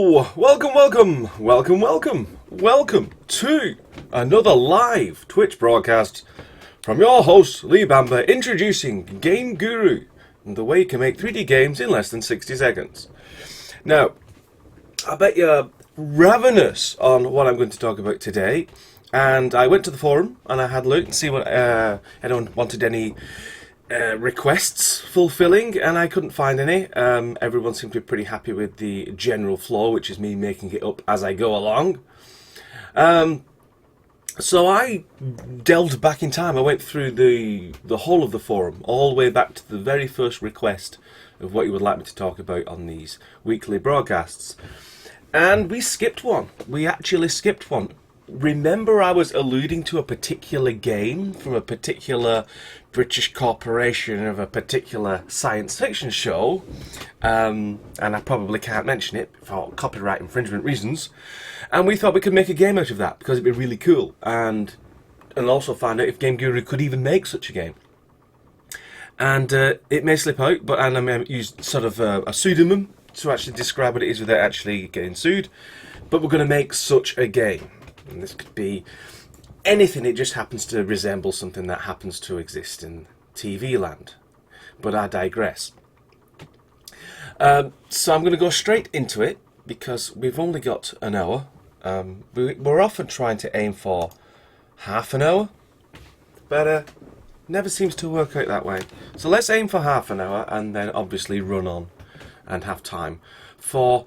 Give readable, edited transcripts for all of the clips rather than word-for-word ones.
Welcome to another live Twitch broadcast from your host, Lee Bamber, introducing Game Guru, the way you can make 3D games in less than 60 seconds. Now, I bet you're ravenous on what I'm going to talk about today, and I went to the forum and I had a look and see what anyone wanted any requests fulfilling, and I couldn't find any. Everyone seemed to be pretty happy with the general flow, which is me making it up as I go along. So I delved back in time. I went through the whole of the forum, all the way back to the very first request of what you would like me to talk about on these weekly broadcasts. And we skipped one. We actually skipped one. Remember, I was alluding to a particular game from a particular British corporation of a particular science fiction show, and I probably can't mention it for copyright infringement reasons, and we thought we could make a game out of that because it'd be really cool, and also find out if Game Guru could even make such a game. And it may slip out, but I may use sort of a pseudonym to actually describe what it is without actually getting sued, but we're going to make such a game. And this could be anything. It just happens to resemble something that happens to exist in TV land. But I digress. So I'm going to go straight into it because we've only got an hour. We're often trying to aim for half an hour, but never seems to work out that way. So let's aim for half an hour and then obviously run on and have time for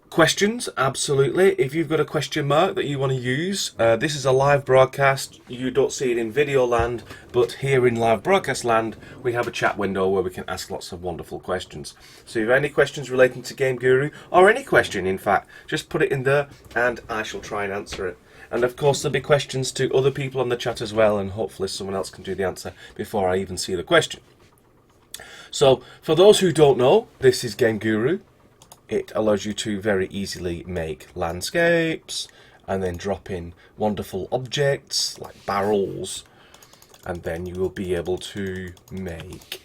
questions. Absolutely. If you've got a question mark that you want to use, this is a live broadcast. You don't see it in video land, but here in live broadcast land, we have a chat window where we can ask lots of wonderful questions. So if you have any questions relating to Game Guru, or any question in fact, just put it in there and I shall try and answer it. And of course there'll be questions to other people on the chat as well, and hopefully someone else can do the answer before I even see the question. So for those who don't know, this is Game Guru. It allows you to very easily make landscapes and then drop in wonderful objects like barrels, and then you will be able to make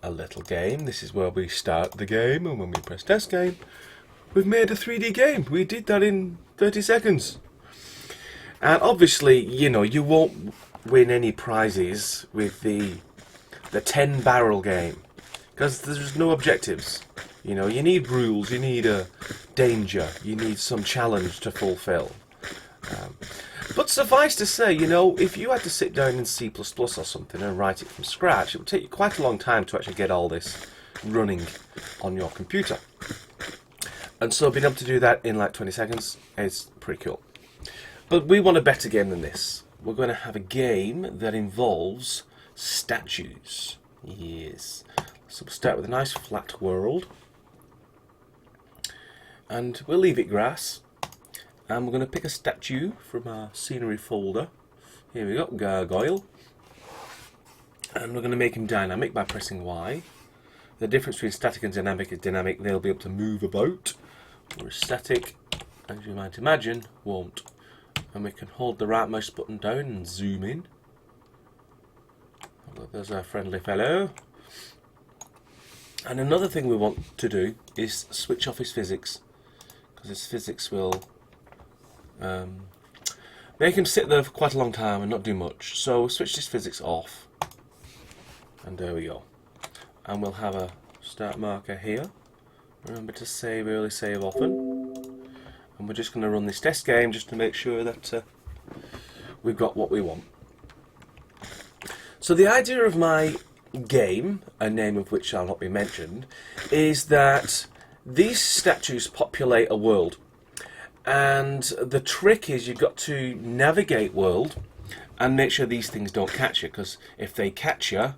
a little game. This is where we start the game, and when we press test game, we've made a 3D game. We did that in 30 seconds. And obviously, you know, you won't win any prizes with the 10 barrel game because there's no objectives. You know, you need rules, you need a danger, you need some challenge to fulfill. But suffice to say, you know, if you had to sit down in C++ or something and write it from scratch, it would take you quite a long time to actually get all this running on your computer. And so being able to do that in like 20 seconds is pretty cool. But we want a better game than this. We're going to have a game that involves statues. Yes. So we'll start with a nice flat world. And we'll leave it grass, and we're going to pick a statue from our scenery folder. Here we go, Gargoyle, and we're going to make him dynamic by pressing Y. The difference between static and dynamic is dynamic, they'll be able to move about, whereas static, as you might imagine, won't. And we can hold the right mouse button down and zoom in. There's our friendly fellow. And another thing we want to do is switch off his physics, because his physics will make him sit there for quite a long time and not do much. So switch his physics off, and there we go. And we'll have a start marker here. Remember to save early, save often. And we're just going to run this test game just to make sure that we've got what we want. So the idea of my game, a name of which shall not be mentioned, is that these statues populate a world, and the trick is you've got to navigate world and make sure these things don't catch you, because if they catch you,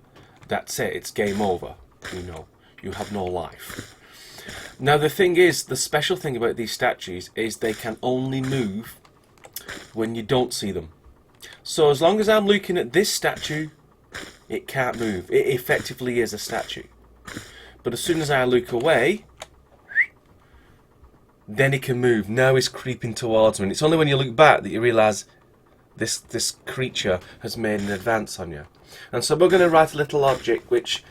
that's it, it's game over. You know, you have no life. Now the thing is, the special thing about these statues is they can only move when you don't see them. So as long as I'm looking at this statue, it can't move. It effectively is a statue. But as soon as I look away, then it can move. Now it's creeping towards me. And it's only when you look back that you realise this creature has made an advance on you. And so we're going to write a little object which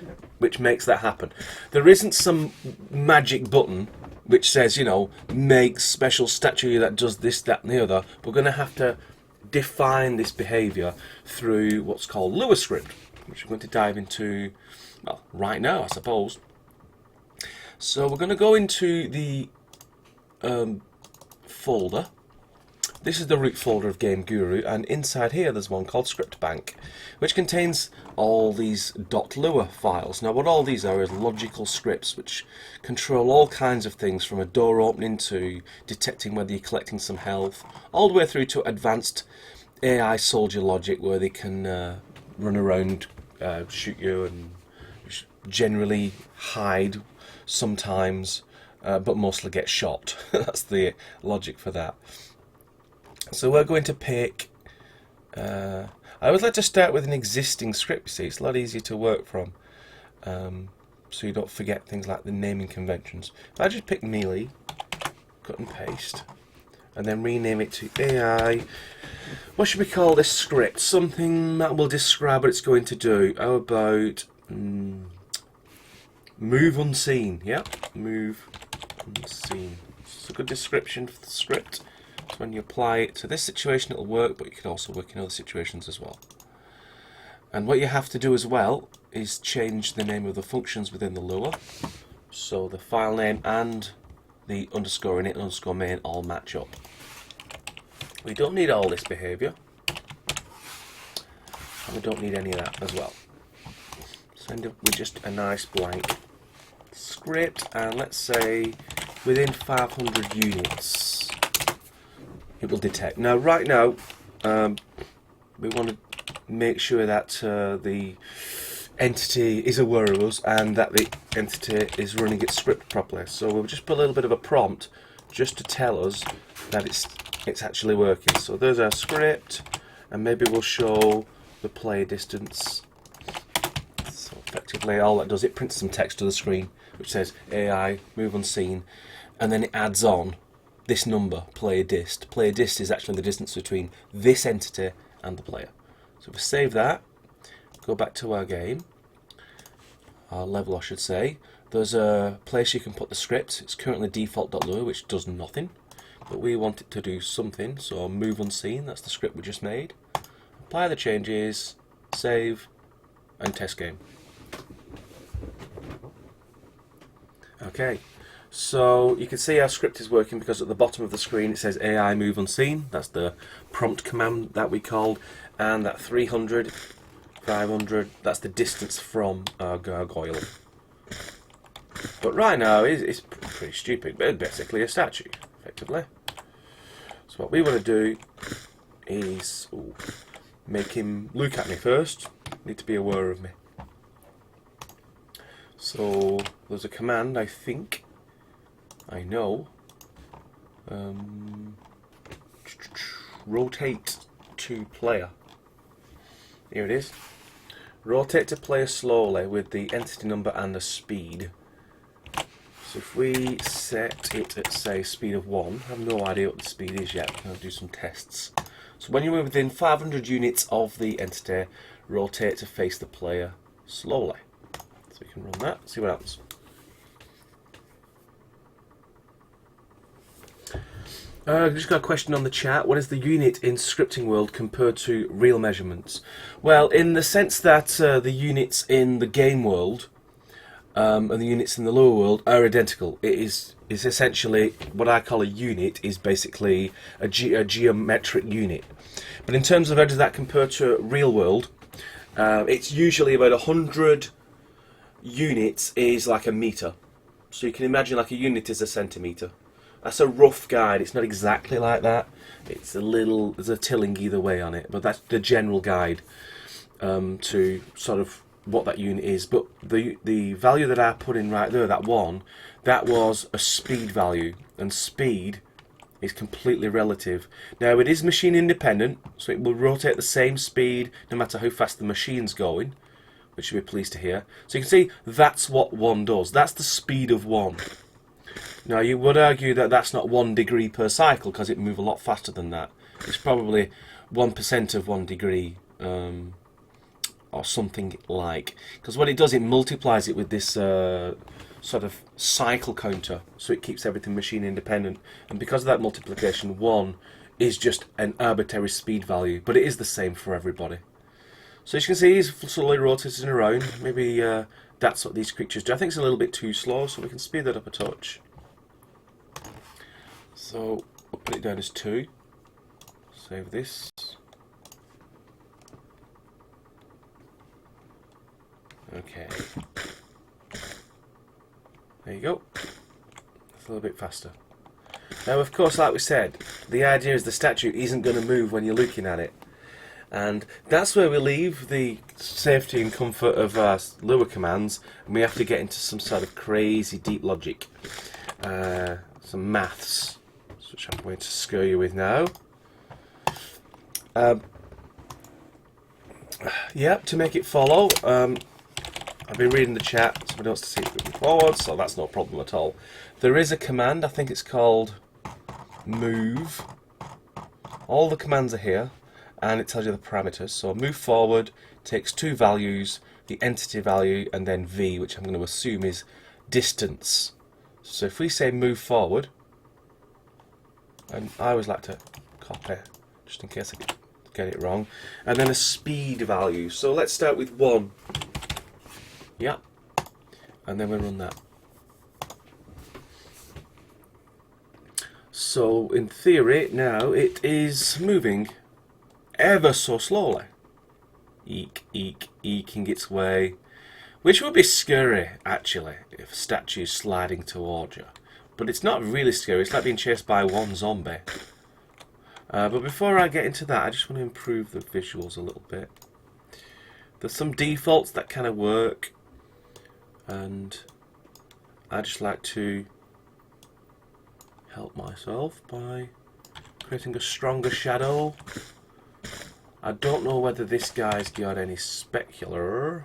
makes that happen. There isn't some magic button which says, you know, make special statue that does this, that, and the other. We're going to have to define this behavior through what's called Lua script, which we're going to dive into, well, right now, I suppose. So we're going to go into the folder. This is the root folder of Game Guru, and inside here there's one called Script Bank, which contains all these .lua files. Now what all these are is logical scripts which control all kinds of things, from a door opening to detecting whether you're collecting some health, all the way through to advanced AI soldier logic where they can run around, shoot you, and generally hide sometimes, but mostly get shot. That's the logic for that. So we're going to pick, I always like to start with an existing script, you see, it's a lot easier to work from, so you don't forget things like the naming conventions. If I just pick Melee, cut and paste, and then rename it to AI, what should we call this script? Something that will describe what it's going to do. How about move unseen? Yeah, move unseen. It's a good description for the script. So when you apply it to this situation, it'll work, but you can also work in other situations as well. And what you have to do as well is change the name of the functions within the Lua, so the file name and the underscore init and underscore main all match up. We don't need all this behavior, and we don't need any of that as well. So end up with just a nice blank script, and let's say within 500 units it will detect. Now right now we want to make sure that the entity is aware of us and that the entity is running its script properly. So we'll just put a little bit of a prompt just to tell us that it's actually working. So there's our script, and maybe we'll show the play distance. So effectively all that does, it prints some text to the screen which says AI move unseen, and then it adds on this number, player dist. Player dist is actually the distance between this entity and the player. So if we save that, go back to our game, our level I should say, there's a place you can put the script. It's currently default.lua, which does nothing, but we want it to do something, so move unseen, that's the script we just made. Apply the changes, save, and test game. Okay. So you can see our script is working because at the bottom of the screen it says AI move unseen. That's the prompt command that we called, and that 300, 500, that's the distance from our gargoyle. But right now it's pretty stupid, but it's basically a statue, effectively. So what we want to do is make him look at me first. Need to be aware of me. So there's a command, I think. I know. Rotate to player. Here it is. Rotate to player slowly with the entity number and the speed. So if we set it at, say, speed of 1, I have no idea what the speed is yet. I'll do some tests. So when you're within 500 units of the entity, rotate to face the player slowly. So we can run that, see what happens. I've just got a question on the chat. What is the unit in scripting world compared to real measurements? Well, in the sense that the units in the game world and the units in the Lua world are identical. It is essentially what I call a unit, is basically a geometric unit. But in terms of how does that compare to real world, it's usually about 100 units is like a meter. So you can imagine like a unit is a centimetre. That's a rough guide. It's not exactly like that. It's a little, there's a tilling either way on it, but that's the general guide to sort of what that unit is. But the value that I put in right there, that one, that was a speed value, and speed is completely relative. Now it is machine independent, so it will rotate the same speed no matter how fast the machine's going, which you'll be pleased to hear. So you can see that's what one does. That's the speed of one. Now you would argue that that's not 1 degree per cycle because it moves a lot faster than that. It's probably 1% of 1 degree or something like. Because what it does, it multiplies it with this sort of cycle counter, so it keeps everything machine independent. And because of that multiplication, 1 is just an arbitrary speed value, but it is the same for everybody. So as you can see, he's slowly rotating around. Maybe that's what these creatures do. I think it's a little bit too slow, so we can speed that up a touch. So we'll put it down as 2. Save this. Okay. There you go. It's a little bit faster. Now, of course, like we said, the idea is the statue isn't going to move when you're looking at it. And that's where we leave the safety and comfort of our lure commands, and we have to get into some sort of crazy deep logic. Some maths, which I'm going to scare you with now. Yeah, to make it follow, I've been reading the chat, somebody wants to see it moving forward, so that's no problem at all. There is a command, I think it's called move. All the commands are here, and it tells you the parameters. So move forward takes 2 values, the entity value, and then v, which I'm going to assume is distance. So if we say move forward, and I always like to copy, just in case I get it wrong, and then a speed value. So let's start with 1. Yeah, and then we run that. So in theory now it is moving ever so slowly, eking its way, which would be scary actually if a statue is sliding towards you. But it's not really scary. It's like being chased by one zombie. But before I get into that, I just want to improve the visuals a little bit. There's some defaults that kind of work, and I just like to help myself by creating a stronger shadow. I don't know whether this guy's got any specular,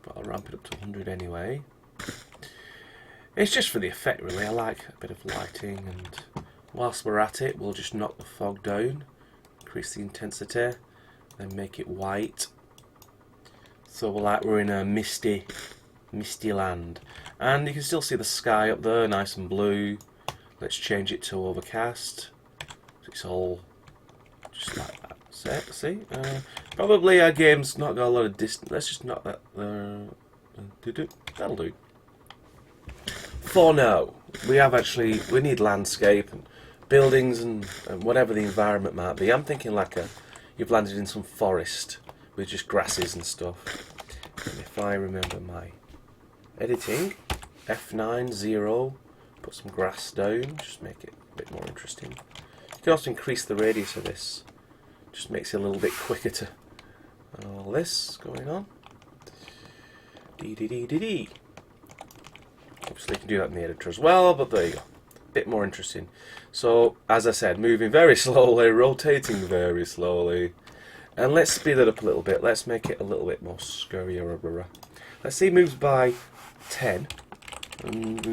but I'll ramp it up to 100 anyway. It's just for the effect really. I like a bit of lighting, and whilst we're at it, we'll just knock the fog down, increase the intensity, then make it white. So we're in a misty land. And you can still see the sky up there, nice and blue. Let's change it to overcast. It's all just like that. See? Probably our game's not got a lot of distance. Let's just knock that there. That'll do. For now, we need landscape and buildings and whatever the environment might be. I'm thinking like you've landed in some forest with just grasses and stuff. And if I remember my editing, F9, 0, put some grass down, just make it a bit more interesting. You can also increase the radius of this, just makes it a little bit quicker to all this going on. Dee. Obviously you can do that in the editor as well, but there you go. Bit more interesting. So, as I said, moving very slowly, rotating very slowly. And let's speed it up a little bit. Let's make it a little bit more scurrier. Let's see, moves by 10 and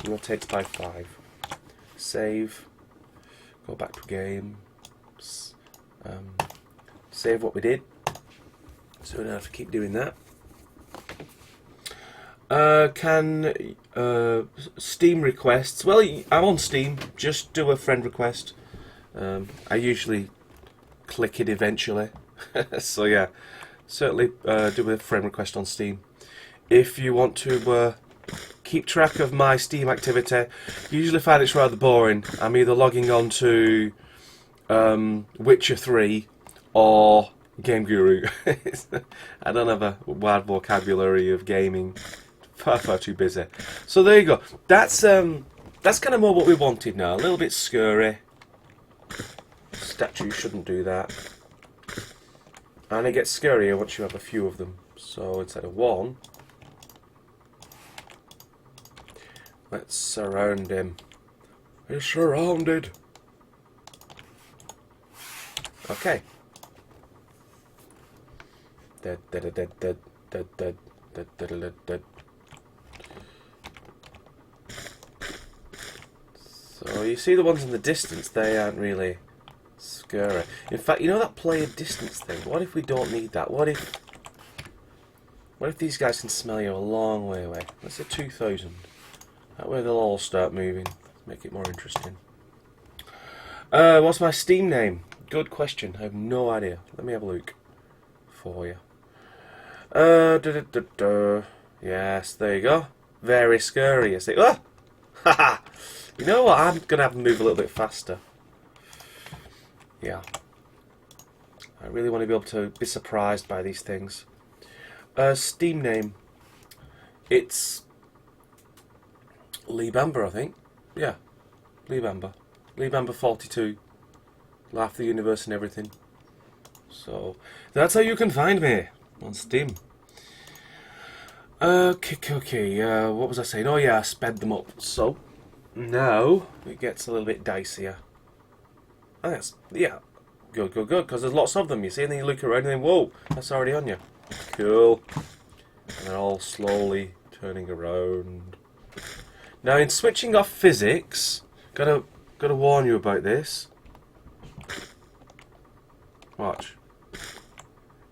rotates by 5. Save. Go back to game. Save what we did. So we don't have to keep doing that. Can Steam requests? Well, I'm on Steam. Just do a friend request. I usually click it eventually. So yeah, certainly do a friend request on Steam. If you want to keep track of my Steam activity, I usually find it's rather boring. I'm either logging on to Witcher 3 or Game Guru. I don't have a wide vocabulary of gaming. Far too busy. So there you go. That's kind of more what we wanted now. A little bit scurry. Statue shouldn't do that. And it gets scarier once you have a few of them. So instead of 1, let's surround him. He's surrounded. Okay. Dead. So you see the ones in the distance, they aren't really scary. In fact, you know that player distance thing? What if we don't need that? What if these guys can smell you a long way away? Let's say 2,000. That way they'll all start moving. Make it more interesting. What's my Steam name? Good question. I have no idea. Let me have a look for you. Yes, there you go. Very scary. Ah! Haha! You know what? I'm going to have to move a little bit faster. Yeah. I really want to be able to be surprised by these things. Steam name. It's Lee Bamber, I think. Yeah. Lee Bamber. Lee Bamber 42. Laugh the universe and everything. So, that's how you can find me on Steam. Okay. What was I saying? Oh yeah, I sped them up. So, now it gets a little bit dicier. Oh, yes. Yeah. Good. Because there's lots of them, you see, and then you look around and then, whoa, that's already on you. Cool. And they're all slowly turning around. Now, in switching off physics, gotta warn you about this. Watch.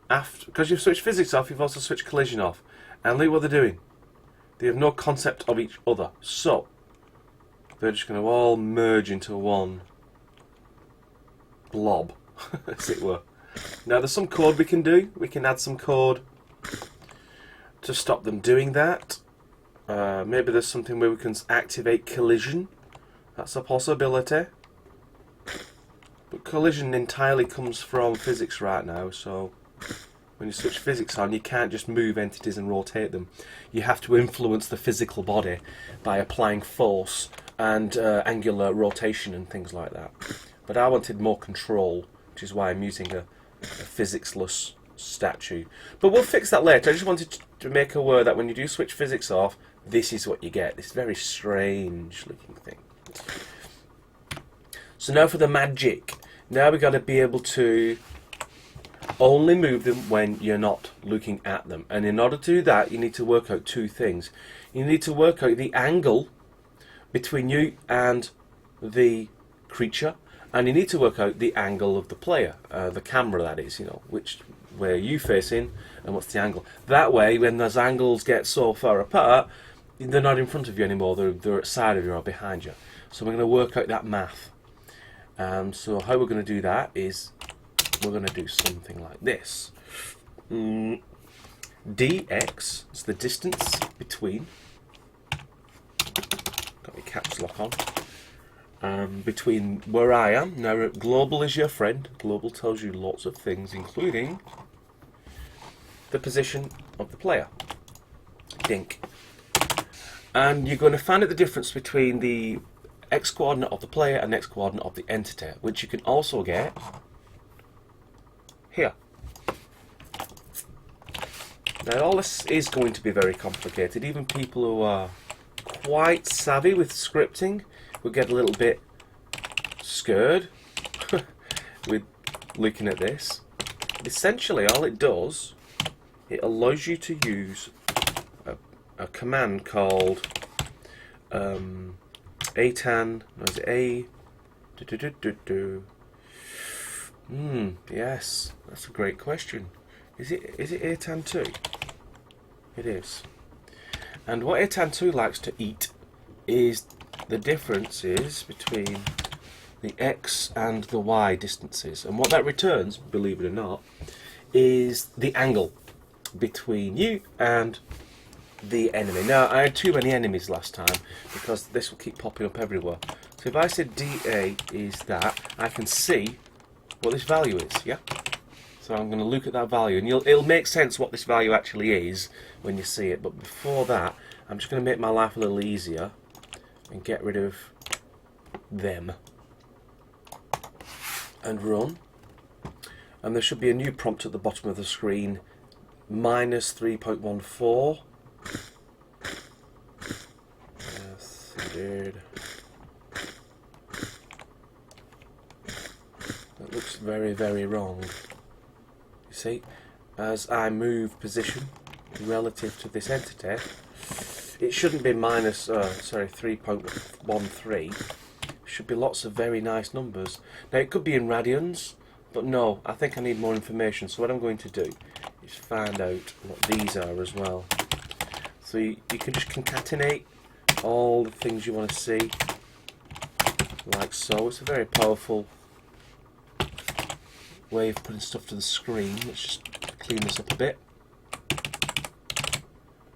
Because you've switched physics off, you've also switched collision off. And look what they're doing. They have no concept of each other. So, they're just going to all merge into one blob, as it were. Now, there's some code we can do. We can add some code to stop them doing that. Maybe there's something where we can activate collision. That's a possibility. But collision entirely comes from physics right now, so when you switch physics on, you can't just move entities and rotate them. You have to influence the physical body by applying force and angular rotation and things like that. But I wanted more control, which is why I'm using a physicsless statue. But we'll fix that later. I just wanted to make aware that when you do switch physics off, this is what you get. This very strange looking thing. So now for the magic. Now we've got to be able to only move them when you're not looking at them. And in order to do that, you need to work out two things. You need to work out the angle between you and the creature, and you need to work out the angle of the player, the camera that is, where you facing and what's the angle. That way, when those angles get so far apart, they're not in front of you anymore, they're at the side of you or behind you. So we're going to work out that math. So how we're going to do that is we're going to do something like this. dx is the distance between, got my caps lock on, between where I am. Now global is your friend. Global tells you lots of things, including the position of the player. Dink. And you're going to find out the difference between the x coordinate of the player and x coordinate of the entity, which you can also get here. Now all this is going to be very complicated. Even people who are quite savvy with scripting will get a little bit scared with looking at this. Essentially all it does, it allows you to use a command called ATAN, was it A? Yes, that's a great question. Is it ATAN 2? It is. And what ATAN 2 likes to eat is the differences between the X and the Y distances. And what that returns, believe it or not, is the angle between you and the enemy. Now, I had too many enemies last time because this will keep popping up everywhere. So if I said DA is that, I can see what this value is, yeah? So I'm going to look at that value, and it'll make sense what this value actually is when you see it. But before that, I'm just going to make my life a little easier and get rid of them. And run. And there should be a new prompt at the bottom of the screen, minus 3.14. Yes, indeed. That looks very, very wrong. You see, as I move position relative to this entity, it shouldn't be minus, 3.13. Should be lots of very nice numbers. Now it could be in radians, but no, I think I need more information. So what I'm going to do is find out what these are as well. So you can just concatenate all the things you want to see, like so. It's a very powerful way of putting stuff to the screen. Let's just clean this up a bit.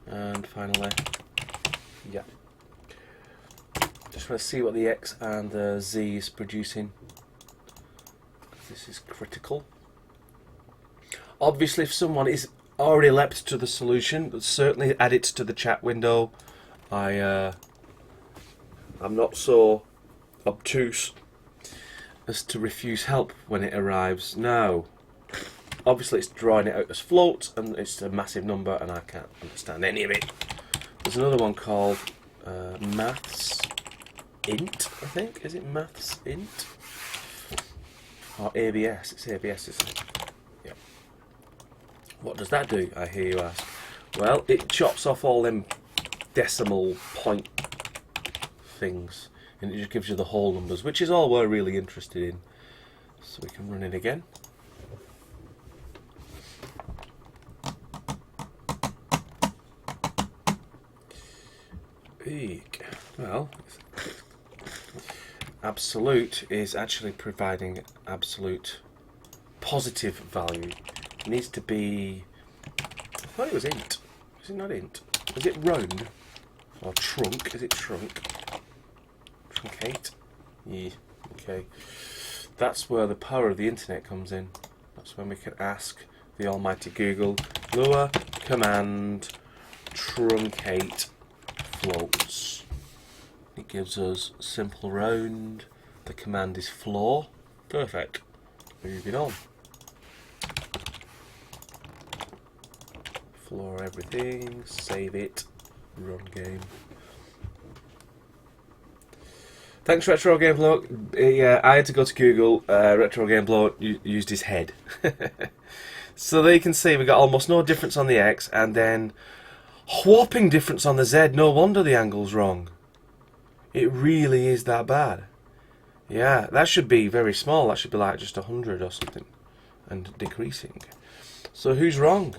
And finally, yeah. Just want to see what the X and the Z is producing. This is critical. Obviously, if someone is already leapt to the solution, certainly add it to the chat window. I'm not so obtuse as to refuse help when it arrives. Now, obviously it's drawing it out as floats, and it's a massive number, and I can't understand any of it. There's another one called Maths Int, I think. Is it Maths Int? Or ABS? It's ABS, isn't it? Yeah. What does that do, I hear you ask? Well, it chops off all them decimal point things, and it just gives you the whole numbers, which is all we're really interested in. So we can run it again. Eek. Well, absolute is actually providing absolute positive value. It needs to be, I thought it was int. Is it not int? Is it round? Or trunk? Is it trunk? Truncate? Yeah, okay. That's where the power of the internet comes in. That's when we can ask the almighty Google, Lua command truncate floats. It gives us simple round. The command is floor. Perfect. Moving on. Floor everything. Save it. Run game. Thanks, Retro Game Blow. Yeah, I had to go to Google. Retro Game Blow used his head. So there you can see we got almost no difference on the X, and then whopping difference on the Z. No wonder the angle's wrong. It really is that bad. Yeah, that should be very small. That should be like just 100 or something, and decreasing. So who's wrong?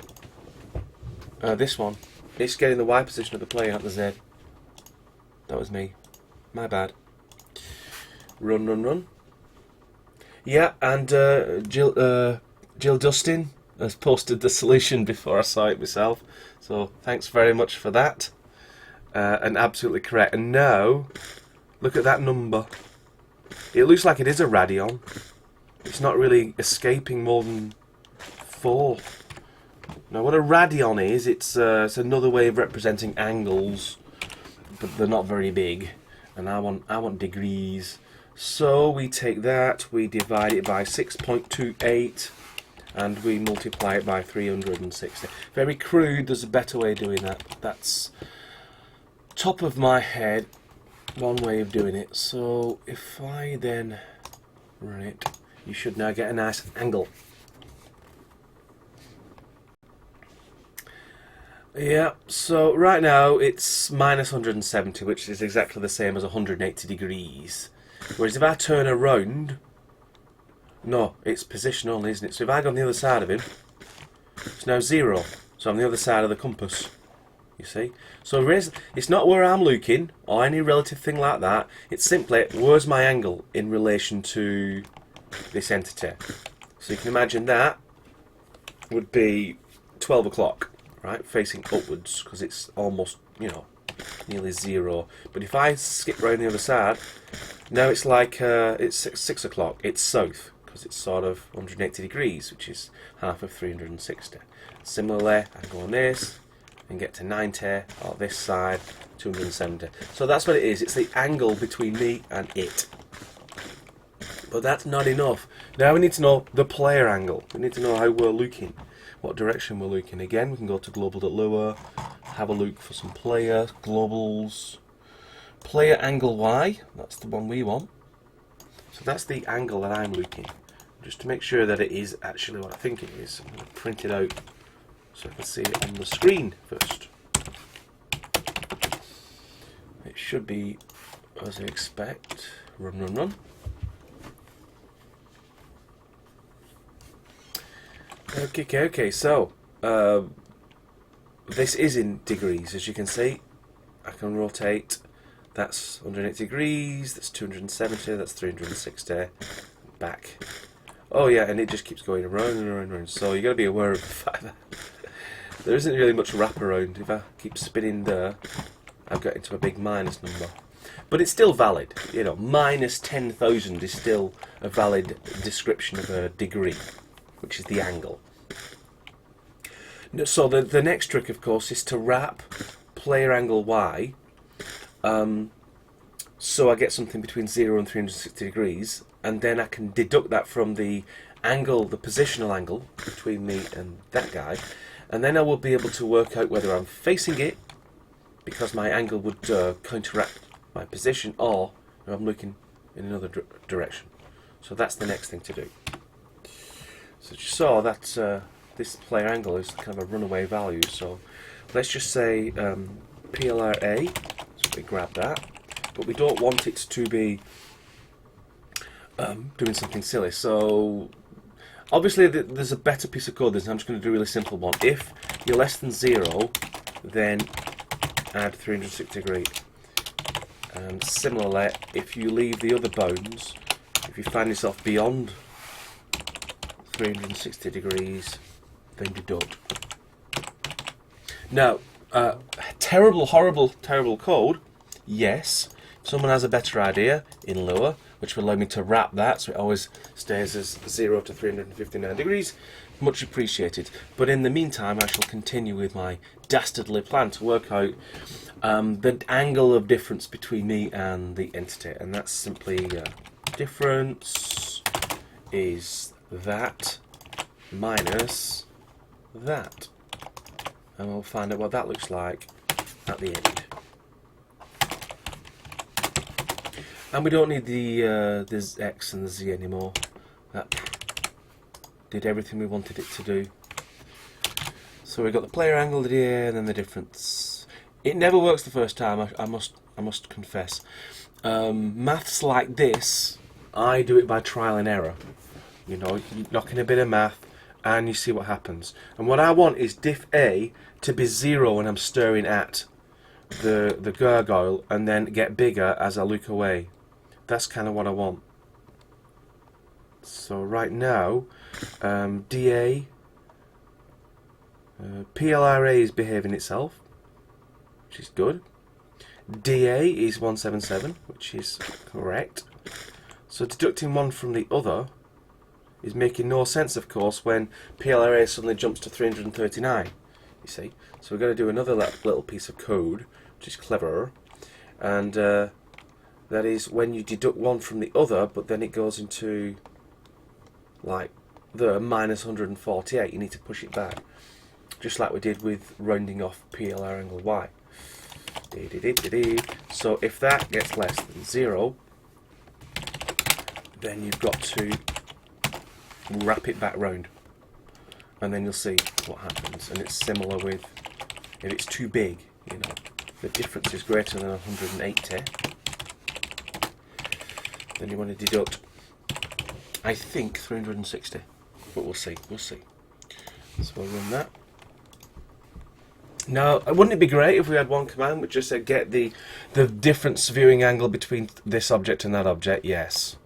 This one. It's getting the Y position of the player, not the Z. That was me. My bad. Run, run, run. Yeah, and Jill Dustin has posted the solution before I saw it myself. So thanks very much for that. And absolutely correct. And now, look at that number. It looks like it is a radian. It's not really escaping more than 4. Now, what a radian is, it's another way of representing angles, but they're not very big. And I want degrees. So we take that, we divide it by 6.28, and we multiply it by 360. Very crude. There's a better way of doing that. That's top of my head, one way of doing it. So if I then run it, you should now get a nice angle. Yeah, so right now it's minus 170, which is exactly the same as 180 degrees. Whereas if I turn around, no, it's position only, isn't it? So if I go on the other side of him, it's now 0. So I'm on the other side of the compass, you see? So it's not where I'm looking, or any relative thing like that. It's simply, where's my angle in relation to this entity? So you can imagine that would be 12 o'clock. Right, facing upwards, because it's almost, you know, nearly 0. But if I skip round the other side, now it's like it's 6 o'clock. It's south, because it's sort of 180 degrees, which is half of 360. Similarly, I go on this and get to 90, or this side, 270. So that's what it is. It's the angle between me and it. But that's not enough. Now we need to know the player angle. We need to know how we're looking. What direction we're looking. Again, we can go to global.lua, have a look for some player globals. Player angle Y, that's the one we want. So that's the angle that I'm looking. Just to make sure that it is actually what I think it is, I'm going to print it out so I can see it on the screen first. It should be as I expect. Run, run, run. Okay, so this is in degrees, as you can see. I can rotate That's 180 degrees, that's 270, that's 360, back. Oh yeah, and it just keeps going around and around and around. So you got to be aware of the fact that there isn't really much wraparound. If I keep spinning there, I've got into a big minus number. But it's still valid. You know, minus 10,000 is still a valid description of a degree, which is the angle. So the next trick, of course, is to wrap player angle Y. So I get something between 0 and 360 degrees, and then I can deduct that from the angle, the positional angle between me and that guy, and then I will be able to work out whether I'm facing it, because my angle would counteract my position, or I'm looking in another direction. So that's the next thing to do. So you saw that this player angle is kind of a runaway value, so let's just say PLRA, so we grab that, but we don't want it to be doing something silly. So obviously there's a better piece of code than this. I'm just going to do a really simple one. If you're less than 0, then add 360 degree. And similarly, if you leave the other bounds, if you find yourself beyond 360 degrees, then deduct. Now, terrible, horrible, terrible code, yes. If someone has a better idea in Lua, which will allow me to wrap that so it always stays as 0 to 359 degrees, much appreciated. But in the meantime, I shall continue with my dastardly plan to work out the angle of difference between me and the entity, and that's simply difference is that minus that, and we'll find out what that looks like at the end. And we don't need the X and the Z anymore. That did everything we wanted it to do. So we've got the player angle here, and then the difference. It never works the first time, I must confess. Maths like this, I do it by trial and error. You know, you knock in a bit of math and you see what happens. And what I want is diff A to be 0 when I'm staring at the gargoyle, and then get bigger as I look away. That's kind of what I want. So right now, DA, PLRA is behaving itself, which is good. DA is 177, which is correct. So deducting one from the other is making no sense, of course, when PLRA suddenly jumps to 339, you see. So we're going to do another little piece of code, which is cleverer, and that is when you deduct one from the other, but then it goes into like the minus 148, you need to push it back, just like we did with rounding off PLR angle Y. So if that gets less than 0, then you've got to wrap it back round, and then you'll see what happens. And it's similar with, if it's too big, you know, the difference is greater than 180, then you want to deduct, I think, 360, but we'll see. So we'll run that. Now, wouldn't it be great if we had one command which just said get the difference viewing angle between this object and that object? Yes.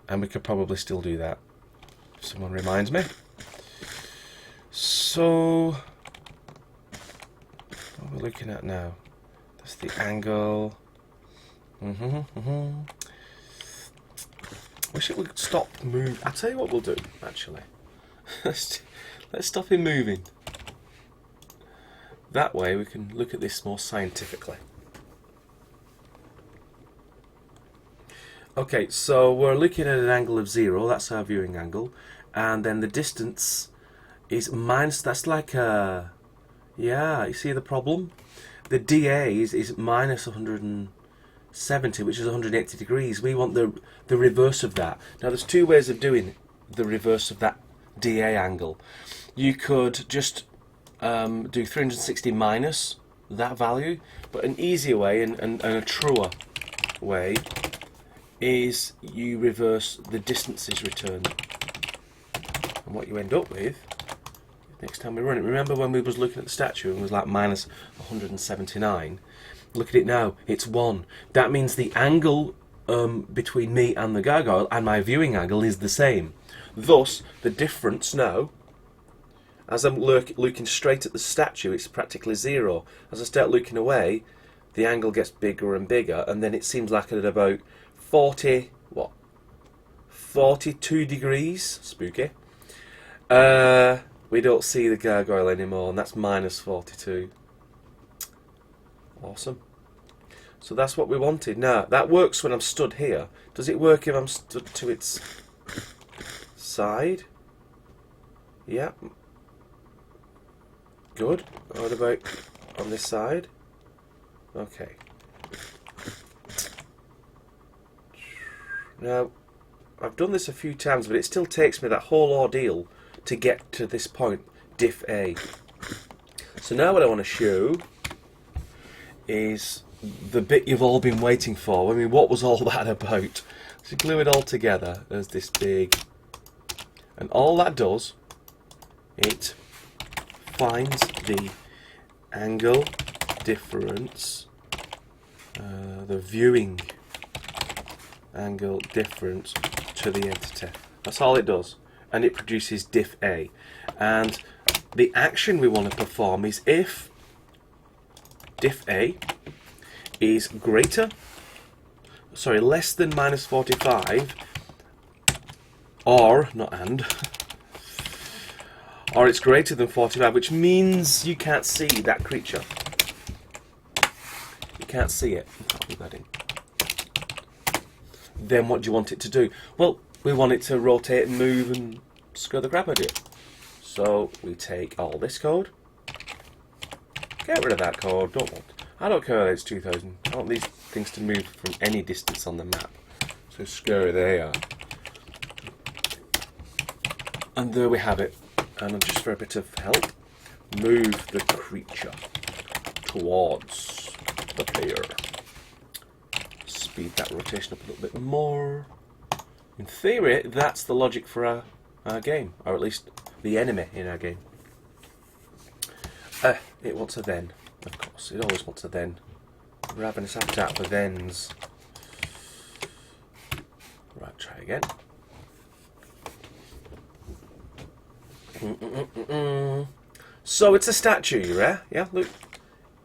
And we could probably still do that, if someone reminds me. So, what are we looking at now? That's the angle. Wish it would stop moving. I'll tell you what we'll do, actually. Let's stop him moving. That way we can look at this more scientifically. Okay, so we're looking at an angle of 0, that's our viewing angle, and then the distance is minus, that's like a, yeah, you see the problem? The DA is minus 170, which is 180 degrees. We want the reverse of that. Now there's two ways of doing the reverse of that DA angle. You could just do 360 minus that value, but an easier way and a truer way is you reverse the distances returned. And what you end up with, next time we run it, remember when we was looking at the statue and it was like minus 179, Look at it now. It's 1. That means the angle between me and the gargoyle and my viewing angle is the same. Thus, the difference now, as I'm looking straight at the statue, it's practically 0. As I start looking away, the angle gets bigger and bigger, and then it seems like at about 42 degrees, spooky, we don't see the gargoyle anymore, and that's minus 42. Awesome. So that's what we wanted. Now, that works when I'm stood here. Does it work if I'm stood to its side? Yeah. Good. What about on this side? Okay. Now, I've done this a few times, but it still takes me that whole ordeal to get to this point, diff A. So now what I want to show is the bit you've all been waiting for. I mean, what was all that about? So glue it all together as this big, and all that does, it finds the angle difference, the viewing angle difference to the entity. That's all it does, and it produces diff A. And the action we want to perform is if diff A is less than minus 45, or, not and, or it's greater than 45, which means you can't see that creature. You can't see it. I'll put that in. Then what do you want it to do? Well, we want it to rotate and move and screw the crap out of it. So we take all this code, get rid of that code, I don't care whether it's 2000, I want these things to move from any distance on the map. So scary they are. And there we have it. And just for a bit of help, move the creature towards the player. Speed that rotation up a little bit more. In theory, that's the logic for our game, or at least the enemy in our game. It wants a then, of course. It always wants a then. We're having this appetite for thens. Right, try again. So it's a statue, yeah? Look,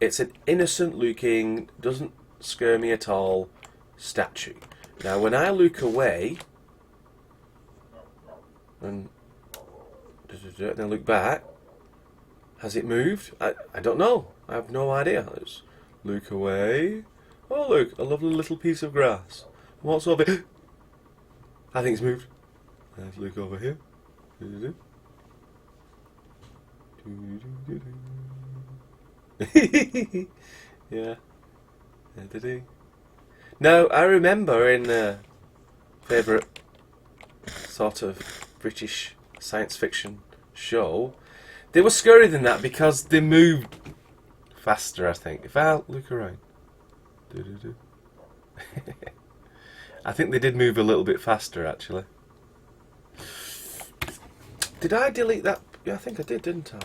it's an innocent looking, doesn't scare me at all statue. Now when I look away and then look back, has it moved? I don't know. I have no idea. Let's look away. Oh look, a lovely little piece of grass. What's over here? I think it's moved. Let's look over here. Yeah. No, I remember in a favourite sort of British science fiction show, they were scarier than that because they moved faster, I think. If I look around. I think they did move a little bit faster, actually. Did I delete that? Yeah, I think I did, didn't I?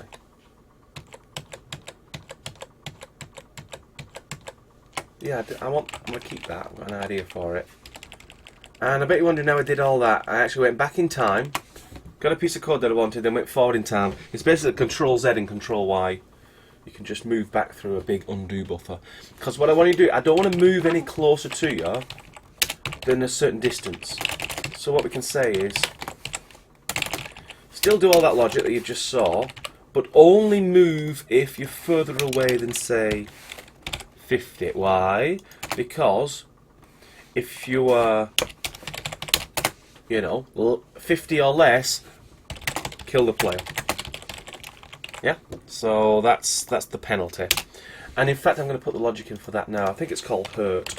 Yeah, I'm going to keep that. I've got an idea for it. And I bet you're wondering how I did all that. I actually went back in time, got a piece of code that I wanted, then went forward in time. It's basically Control Z and Control Y. You can just move back through a big undo buffer. Because what I want to do, I don't want to move any closer to you than a certain distance. So what we can say is, still do all that logic that you just saw, but only move if you're further away than, say, 50. Why? Because if you are, 50 or less, kill the player. Yeah? So that's the penalty. And in fact, I'm going to put the logic in for that now. I think it's called hurt.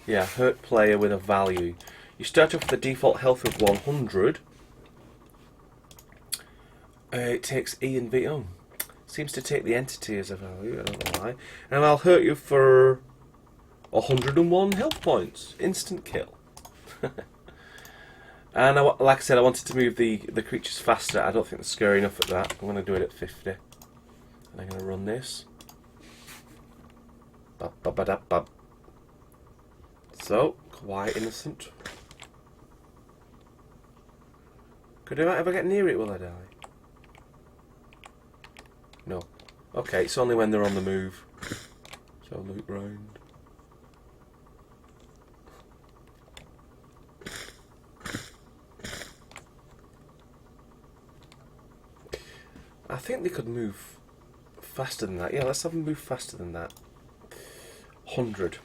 Yeah, hurt player with a value. You start off with the default health of 100. It takes E and V. Oh, seems to take the entity as a value. I don't know why. And I'll hurt you for 101 health points. Instant kill. And like I said, I wanted to move the creatures faster. I don't think they're scary enough at that. I'm going to do it at 50. And I'm going to run this. Bub, bub, bub, bub, bub. So, quite innocent. Could I ever get near it, will I die? No. Okay, it's only when they're on the move. So loop round. I think they could move faster than that. Yeah, let's have them move faster than that. 100.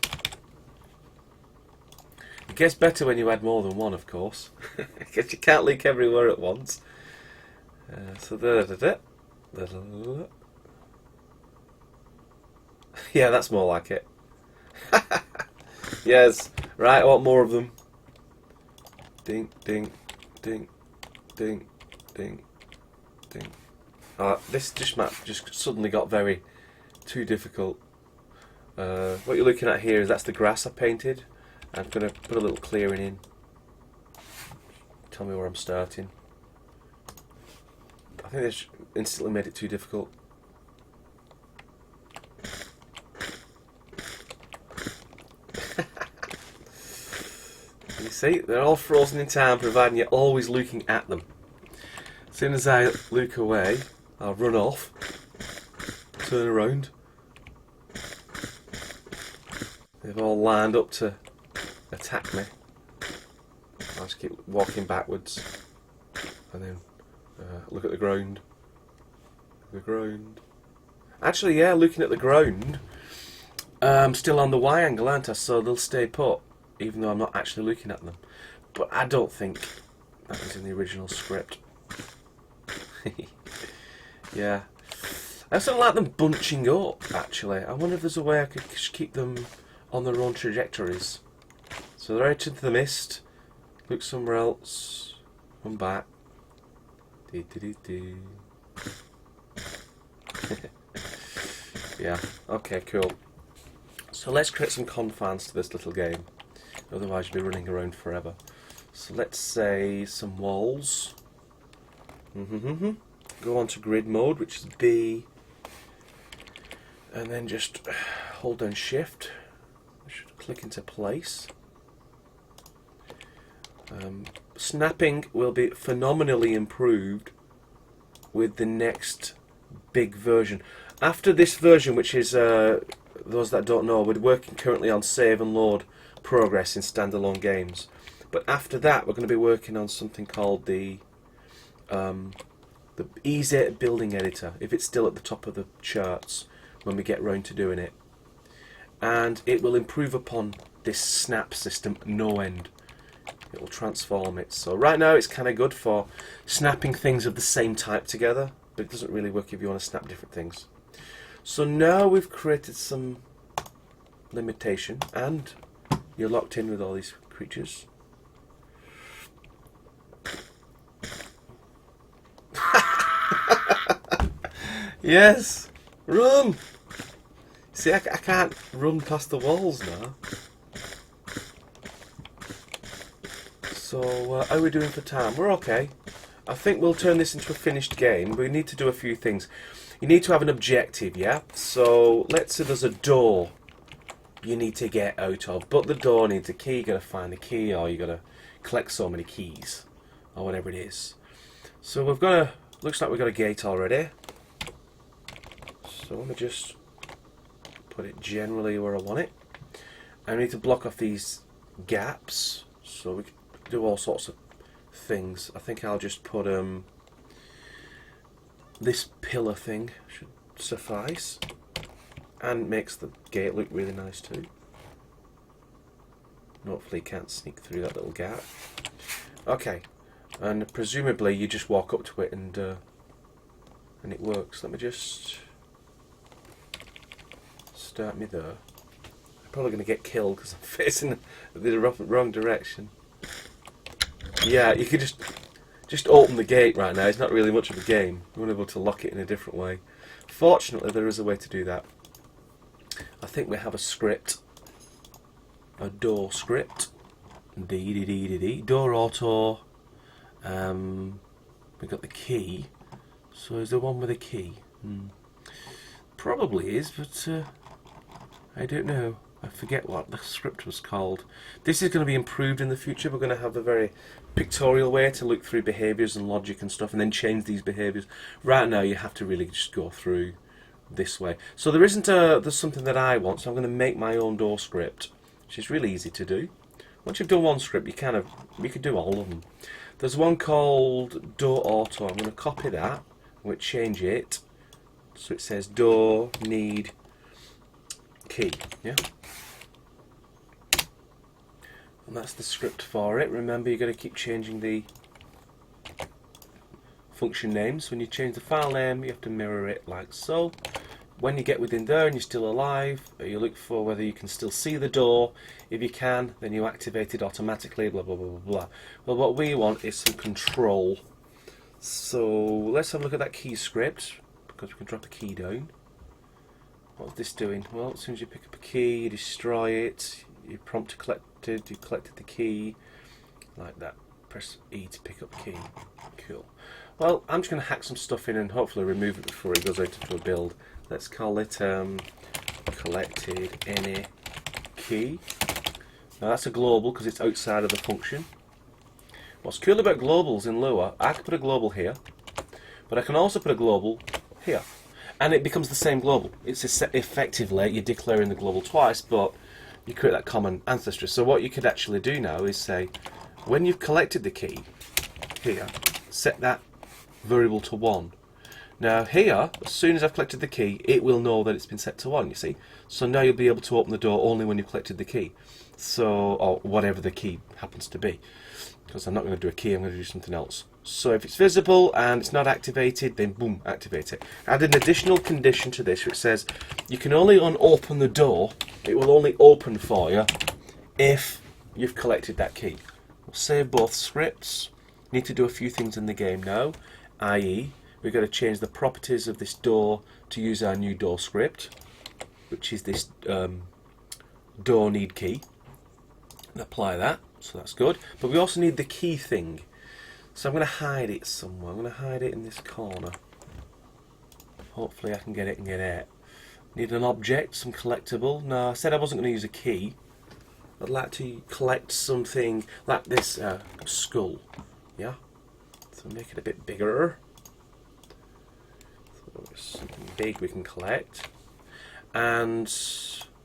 It gets better when you add more than one, of course. Because you can't leak everywhere at once. So yeah, that's more like it. Yes. Right, I want more of them. Ding, ding, ding, ding, ding, ding. This map just suddenly got too difficult. What you're looking at here is that's the grass I painted. I'm going to put a little clearing in. Tell me where I'm starting. I think this instantly made it too difficult. You see, they're all frozen in time, providing you're always looking at them. As soon as I look away, I'll run off, turn around. They've all lined up to attack me. I'll just keep walking backwards and then look at the ground. The ground. Actually, yeah, looking at the ground, I'm still on the Y angle, aren't I? So they'll stay put, even though I'm not actually looking at them. But I don't think that was in the original script. Yeah. I also like them bunching up, actually. I wonder if there's a way I could just keep them on their own trajectories. So they're out into the mist. Look somewhere else. Come back. Yeah, okay, cool. So let's create some confines to this little game. Otherwise you'll be running around forever. So let's say some walls. Go on to grid mode, which is B. And then just hold down shift. I should click into place. Snapping will be phenomenally improved with the next big version. After this version, which is, those that don't know, we're working currently on save and load progress in standalone games. But after that, we're going to be working on something called the Easy Building Editor, if it's still at the top of the charts when we get round to doing it. And it will improve upon this snap system no end. It will transform it. So right now it's kind of good for snapping things of the same type together, but it doesn't really work if you want to snap different things. So now we've created some limitation and you're locked in with all these creatures. Yes! Run! See, I can't run past the walls now. So, how are we doing for time? We're okay. I think we'll turn this into a finished game. We need to do a few things. You need to have an objective, yeah? So, let's say there's a door you need to get out of, but the door needs a key. You got to find the key, or you got to collect so many keys, or whatever it is. So we've got a, looks like we've got a gate already. So let me just put it generally where I want it. I need to block off these gaps, so we can do all sorts of things. I think I'll just put this pillar thing should suffice, and makes the gate look really nice too. Hopefully you can't sneak through that little gap. Okay, and presumably you just walk up to it and it works. Let me just start me there. I'm probably going to get killed because I'm facing the wrong direction. Yeah, you could just open the gate right now. It's not really much of a game. You're able to lock it in a different way. Fortunately, there is a way to do that. I think we have a script, a door script. Door auto. We got the key. So is there one with a key? Probably is, but I don't know. I forget what the script was called. This is going to be improved in the future. We're going to have a very pictorial way to look through behaviours and logic and stuff and then change these behaviours. Right now you have to really just go through this way. So there's something that I want, so I'm going to make my own door script, which is really easy to do. Once you've done one script, you could do all of them. There's one called door auto. I'm going to copy that. I'm going to change it so it says door need key. Yeah. And that's the script for it. Remember, you've got to keep changing the function names. When you change the file name, you have to mirror it like so. When you get within there and you're still alive, you look for whether you can still see the door. If you can, then you activate it automatically, blah, blah, blah, blah, blah. Well, what we want is some control. So let's have a look at that key script, because we can drop the key down. What's this doing? Well, as soon as you pick up a key, you destroy it, you prompt collected, you collected the key, like that. Press E to pick up the key. Cool. Well, I'm just going to hack some stuff in and hopefully remove it before it goes out into a build. Let's call it collected any key. Now that's a global because it's outside of the function. What's cool about globals in Lua, I can put a global here, but I can also put a global here. And it becomes the same global. It's effectively, you're declaring the global twice, but you create that common ancestry. So what you could actually do now is say, when you've collected the key, here, set that variable to 1. Now here, as soon as I've collected the key, it will know that it's been set to 1, you see. So now you'll be able to open the door only when you've collected the key. So, or whatever the key happens to be. Because I'm not going to do a key, I'm going to do something else. So if it's visible and it's not activated, then boom, activate it. Add an additional condition to this which says you can only unopen the door, it will only open for you if you've collected that key. We'll save both scripts. Need to do a few things in the game now, i.e. we've got to change the properties of this door to use our new door script, which is this door need key, and apply that, so that's good. But we also need the key thing, so I'm going to hide it somewhere. I'm going to hide it in this corner. Hopefully I can get it and get it. Need an object, some collectible. No, I said I wasn't going to use a key. I'd like to collect something like this skull, yeah? So make it a bit bigger. Something big we can collect, and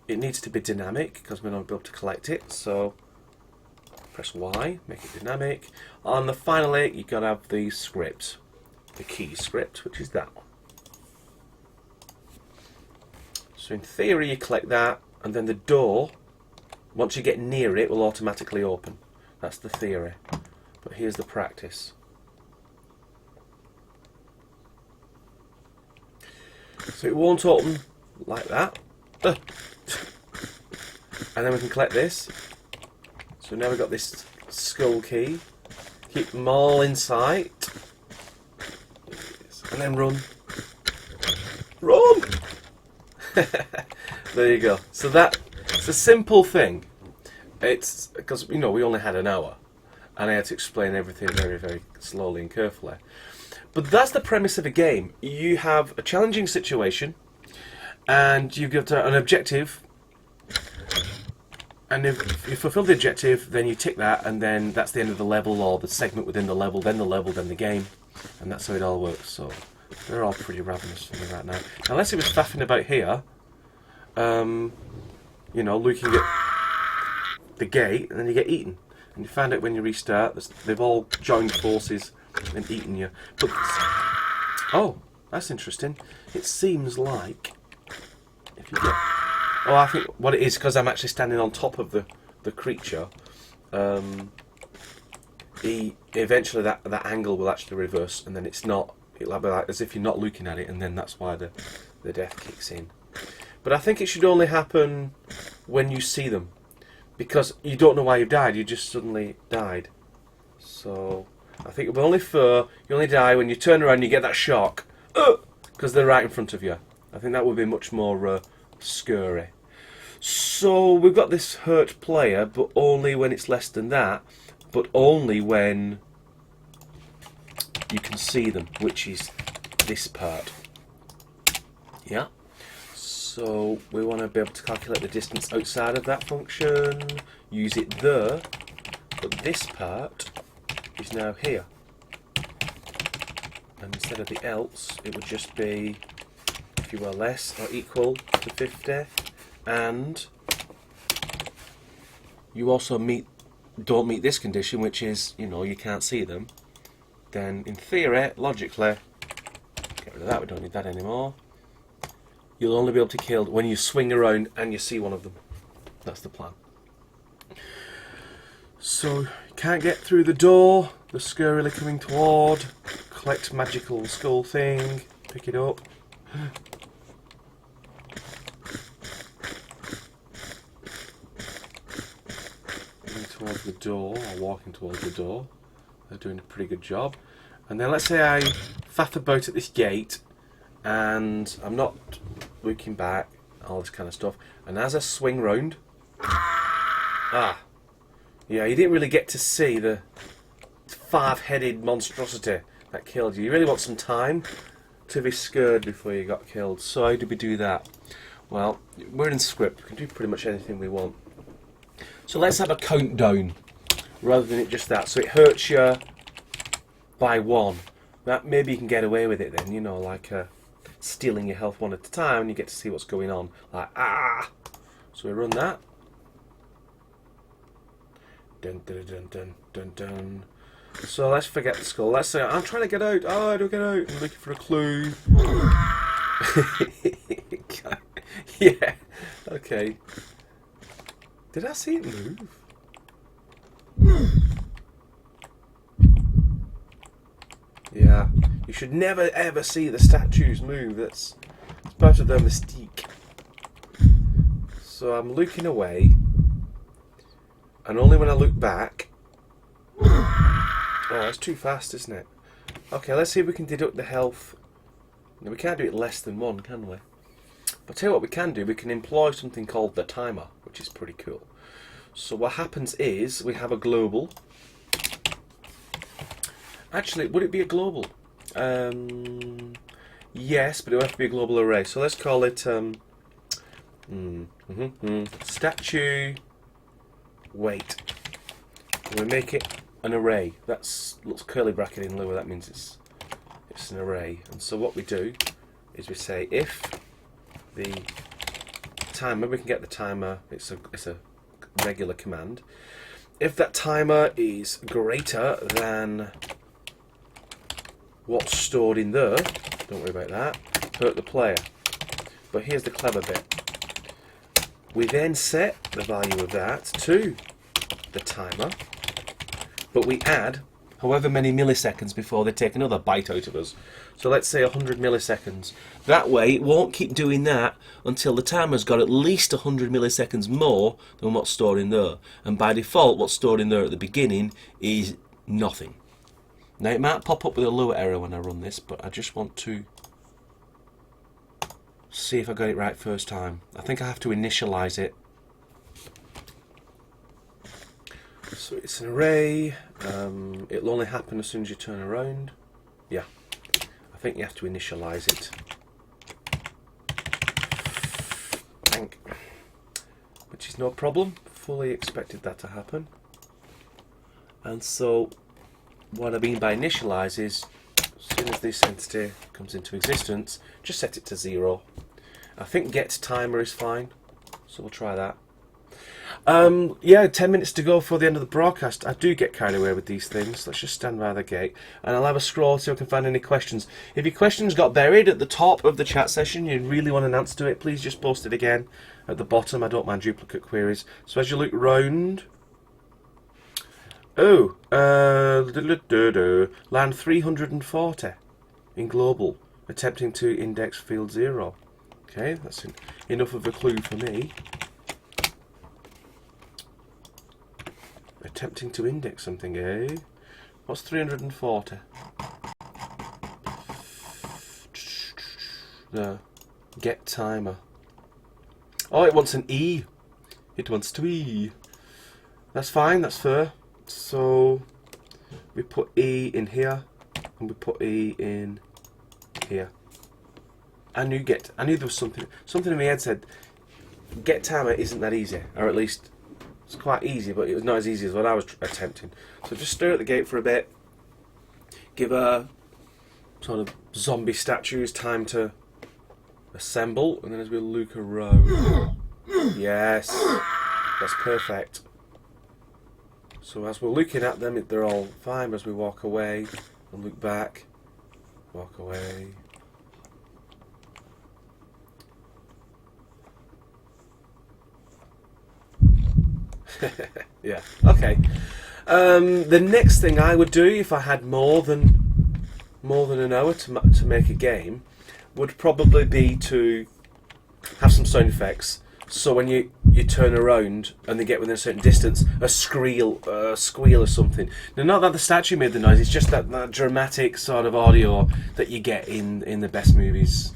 it needs to be dynamic because we're not able to collect it, so press Y, make it dynamic. On the finally you've got to have the script, the key script, which is that one. So in theory you collect that, and then the door, once you get near it, will automatically open. That's the theory, but here's the practice. So it won't open like that. And then we can collect this. So now we've got this skull key. Keep them all in sight. And then run. Run! There you go. So it's a simple thing. It's because, you know, we only had an hour. And I had to explain everything very, very slowly and carefully. But that's the premise of a game. You have a challenging situation, and you've got an objective, and if you fulfill the objective, then you tick that, and then that's the end of the level, or the segment within the level, then the game, and that's how it all works. So they're all pretty ravenous for me right now. Unless it was faffing about here, you know, looking at the gate, and then you get eaten. And you find out when you restart, they've all joined forces and eaten you. But oh, that's interesting. It seems like if you get, oh, I think what it is, because I'm actually standing on top of the creature. Eventually that angle will actually reverse, and then it's not. It'll be like as if you're not looking at it, and then that's why the death kicks in. But I think it should only happen when you see them, because you don't know why you've died. You just suddenly died. So I think it'll be only fair. You only die when you turn around and you get that shock, because they're right in front of you. I think that would be much more scary. So we've got this hurt player, but only when it's less than that, but only when you can see them, which is this part. Yeah. So So we want to be able to calculate the distance outside of that function, use it there, but this part is now here. And instead of the else, it would just be, if you were less or equal to 50, and you also don't meet this condition, which is, you can't see them, then in theory, logically, get rid of that, we don't need that anymore. You'll only be able to kill when you swing around and you see one of them. That's the plan. So, you can't get through the door, the scurrily coming toward, collect magical skull thing, pick it up. Moving towards the door, or walking towards the door. They're doing a pretty good job. And then let's say I faff about at this gate, and I'm not looking back, all this kind of stuff. And as I swing round, yeah, you didn't really get to see the 5-headed monstrosity that killed you. You really want some time to be scared before you got killed. So how did we do that? Well, we're in script. We can do pretty much anything we want. So let's have a countdown rather than it just that. So it hurts you by 1. That maybe you can get away with it then, like stealing your health 1 at a time, and you get to see what's going on. Like, So we run that. Dun dun dun dun dun dun. So let's forget the skull. Let's say I'm trying to get out. Oh, I don't get out. I'm looking for a clue. Yeah. Okay. Did I see it move? Yeah. You should never ever see the statues move. It's part of their mystique. So I'm looking away, and only when I look back. Oh, that's too fast, isn't it? Okay, let's see if we can deduct the health. No, we can't do it less than 1, can we? But tell you what we can do, we can employ something called the timer, which is pretty cool. So what happens is, we have a global. Actually, would it be a global? Yes, but it would have to be a global array. So let's call it statue weight. We make it an array. That's looks curly bracket in Lua. That means it's an array. And so what we do is we say if the timer, we can get the timer. It's a regular command. If that timer is greater than what's stored in there, don't worry about that. Hurt the player. But here's the clever bit. We then set the value of that to the timer, but we add however many milliseconds before they take another bite out of us. So let's say 100 milliseconds. That way it won't keep doing that until the timer's got at least 100 milliseconds more than what's stored in there. And by default, what's stored in there at the beginning is nothing. Now it might pop up with a Lua error when I run this, but I just want to see if I got it right first time. I think I have to initialize it. So it's an array. It'll only happen as soon as you turn around. Yeah, I think you have to initialize it. Which is no problem. Fully expected that to happen. And so what I mean by initialize is, as soon as this entity comes into existence, just set it to 0. I think get timer is fine, so we'll try that. Yeah, 10 minutes to go for the end of the broadcast. I do get carried away with these things. Let's just stand by the gate, and I'll have a scroll see if I can find any questions. If your questions got buried at the top of the chat session, you really want an answer to it, please just post it again at the bottom. I don't mind duplicate queries. So as you look round, land 340 in global, attempting to index field 0. Okay, that's enough of a clue for me. Attempting to index something, eh? What's 340? The get timer. Oh, it wants an E. It wants to E. That's fine, that's fair. So we put E in here, and we put E in here. I knew there was something in my head said Get Timer isn't that easy, or at least it's quite easy, but it was not as easy as what I was attempting. So just stare at the gate for a bit, give a sort of zombie statues time to assemble, and then as we look around, yes, that's perfect. So as we're looking at them, they're all fine. As we walk away and look back, walk away. Yeah, okay. The next thing I would do if I had more than an hour to make a game would probably be to have some sound effects. So when you turn around and they get within a certain distance, a squeal or something. Now, not that the statue made the noise, it's just that dramatic sort of audio that you get in the best movies.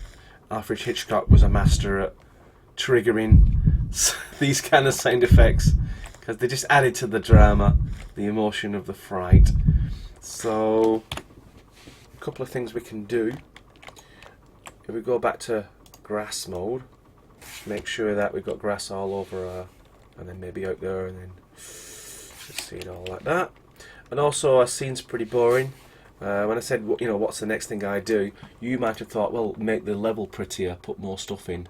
Alfred Hitchcock was a master at triggering these kind of sound effects because they just added to the drama, the emotion of the fright. So, a couple of things we can do. If we go back to grass mode, make sure that we've got grass all over and then maybe out there, and then just see it all like that. And also, our scene's pretty boring. When I said, you know, what's the next thing I do, you might have thought, well, make the level prettier, put more stuff in.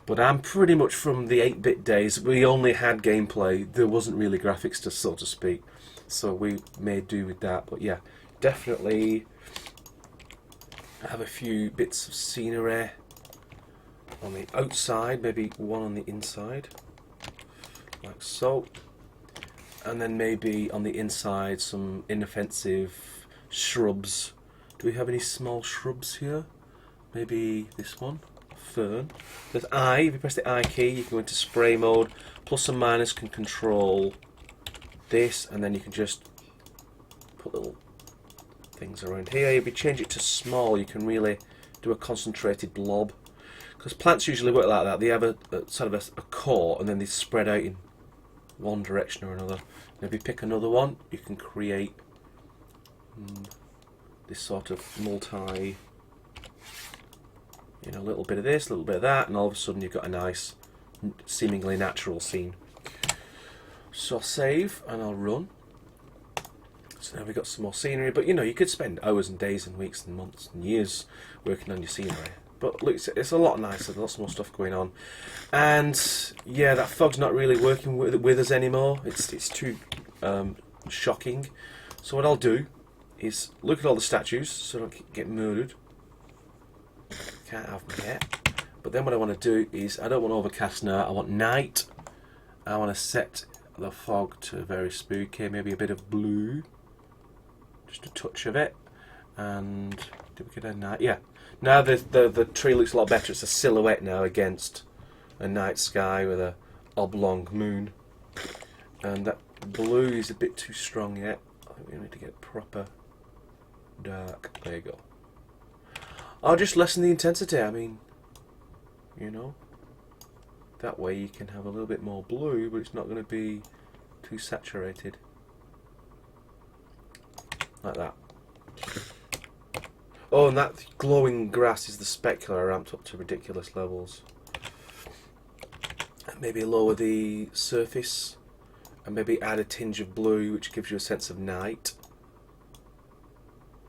But I'm pretty much from the 8-bit days. We only had gameplay. There wasn't really graphics, to so to speak. So we made do with that. But yeah, definitely have a few bits of scenery on the outside, maybe one on the inside, like so. And then maybe on the inside some inoffensive shrubs. Do we have any small shrubs here? Maybe this one, fern. There's I. If you press the I key, you can go into spray mode. Plus and minus can control this, and then you can just put little things around here. If you change it to small, you can really do a concentrated blob. Because plants usually work like that. They have a sort of a core, and then they spread out in one direction or another. And if you pick another one, you can create this sort of multi, you know, a little bit of this, a little bit of that, and all of a sudden you've got a nice, seemingly natural scene. So I'll save and I'll run. So now we've got some more scenery, but you know, you could spend hours and days and weeks and months and years working on your scenery. But look, it's a lot nicer, there's lots more stuff going on. And yeah, that fog's not really working with us anymore. It's too shocking. So what I'll do is look at all the statues so I don't get murdered. Can't have them yet. But then what I want to do is, I don't want overcast now, I want night. I want to set the fog to very spooky, maybe a bit of blue. Just a touch of it. And did we get a night? Yeah. Now the tree looks a lot better. It's a silhouette now against a night sky with a oblong moon. And that blue is a bit too strong yet. I think we need to get proper dark. There you go. I'll just lessen the intensity. I mean, you know, that way you can have a little bit more blue, but it's not going to be too saturated. Like that. Oh, and that glowing grass is the specular ramped up to ridiculous levels. And maybe lower the surface, and maybe add a tinge of blue, which gives you a sense of night.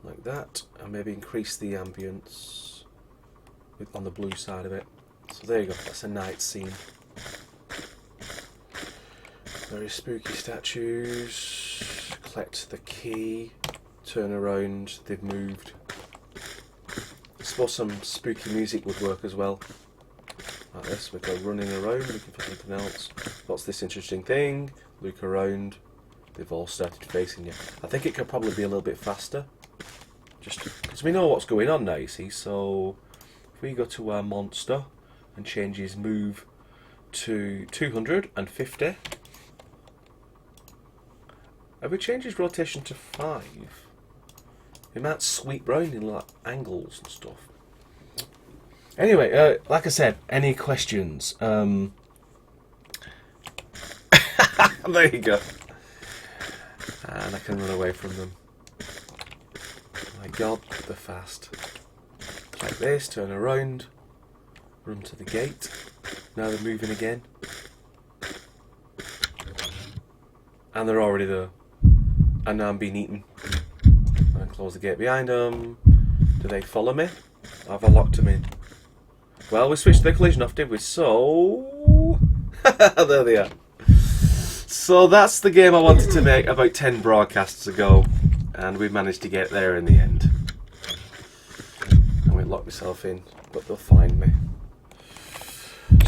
Like that. And maybe increase the ambience on the blue side of it. So there you go, that's a night scene. Very spooky statues. Collect the key. Turn around, they've moved. I suppose some spooky music would work as well. Like this, we go running around looking for something else. What's this interesting thing? Look around. They've all started facing you. I think it could probably be a little bit faster. Just because we know what's going on now, you see. So if we go to our monster and change his move to 250. Have we changed his rotation to 5? He might sweep round in like angles and stuff. Anyway, like I said, any questions? There you go. And I can run away from them. My God, they're fast. Like this, turn around. Run to the gate. Now they're moving again. And they're already there. And now I'm being eaten. And close the gate behind them. Do they follow me? Have I locked them in? Well, we switched the collision off, did we? So... there they are. So that's the game I wanted to make about 10 broadcasts ago. And we managed to get there in the end. I won't lock myself in, but they'll find me.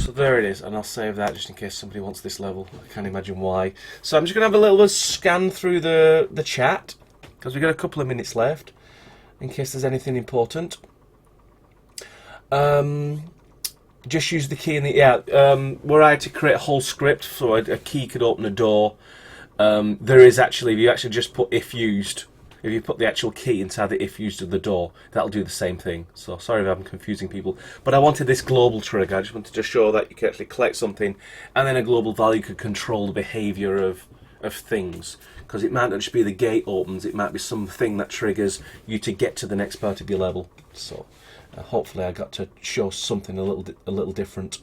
So there it is, and I'll save that just in case somebody wants this level. I can't imagine why. So I'm just going to have a little scan through the chat, because we've got a couple of minutes left, in case there's anything important. Just use the key in the... were I to create a whole script, so a key could open a door, there is actually, if you actually just put if used, if you put the actual key inside the if used of the door, that'll do the same thing. So sorry if I'm confusing people, but I wanted this global trigger. I just wanted to show that you can actually collect something, and then a global value could control the behaviour of things. Because it might not just be the gate opens, it might be something that triggers you to get to the next part of your level. So hopefully I got to show something a little different.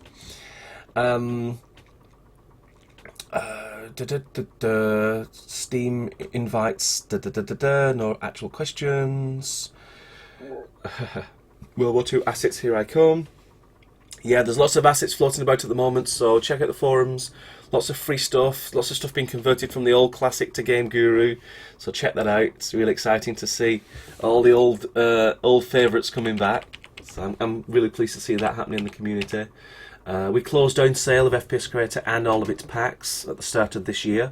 Steam invites, no actual questions. World War II assets, here I come. Yeah, there's lots of assets floating about at the moment, so check out the forums. Lots of free stuff, lots of stuff being converted from the old classic to Game Guru, so check that out. It's really exciting to see all the old favourites coming back. So I'm really pleased to see that happening in the community. We closed down sale of FPS Creator and all of its packs at the start of this year,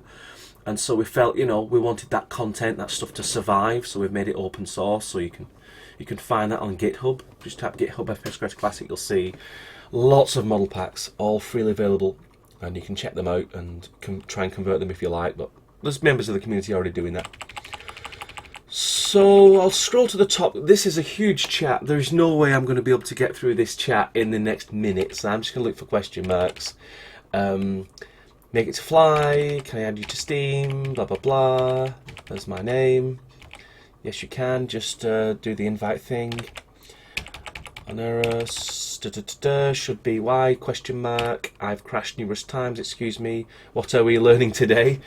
and so we felt, you know, we wanted that content, that stuff to survive, so we've made it open source, so you can find that on GitHub. Just type GitHub FPS Creator Classic, you'll see lots of model packs, all freely available, and you can check them out and try and convert them if you like, but there's members of the community already doing that. So I'll scroll to the top. This is a huge chat. There's no way I'm going to be able to get through this chat in the next minute, so I'm just going to look for question marks. Make it to fly. Can I add you to Steam? Blah, blah, blah. There's my name. Yes, you can. Just do the invite thing. An error. Should be why? Question mark. I've crashed numerous times. Excuse me. What are we learning today?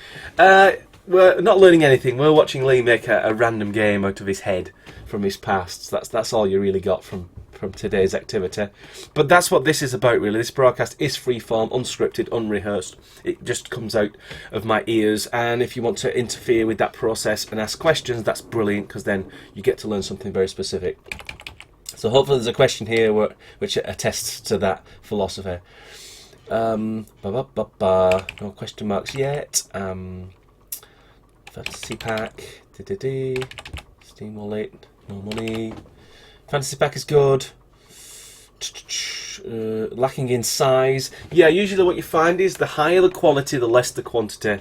We're not learning anything. We're watching Lee make a random game out of his head from his past. So that's all you really got from today's activity. But that's what this is about, really. This broadcast is freeform, unscripted, unrehearsed. It just comes out of my ears. And if you want to interfere with that process and ask questions, that's brilliant, because then you get to learn something very specific. So hopefully there's a question here which attests to that philosophy. No question marks yet. Fantasy pack, Steam wallet, no money. Fantasy pack is good. Lacking in size. Yeah, usually what you find is the higher the quality, the less the quantity.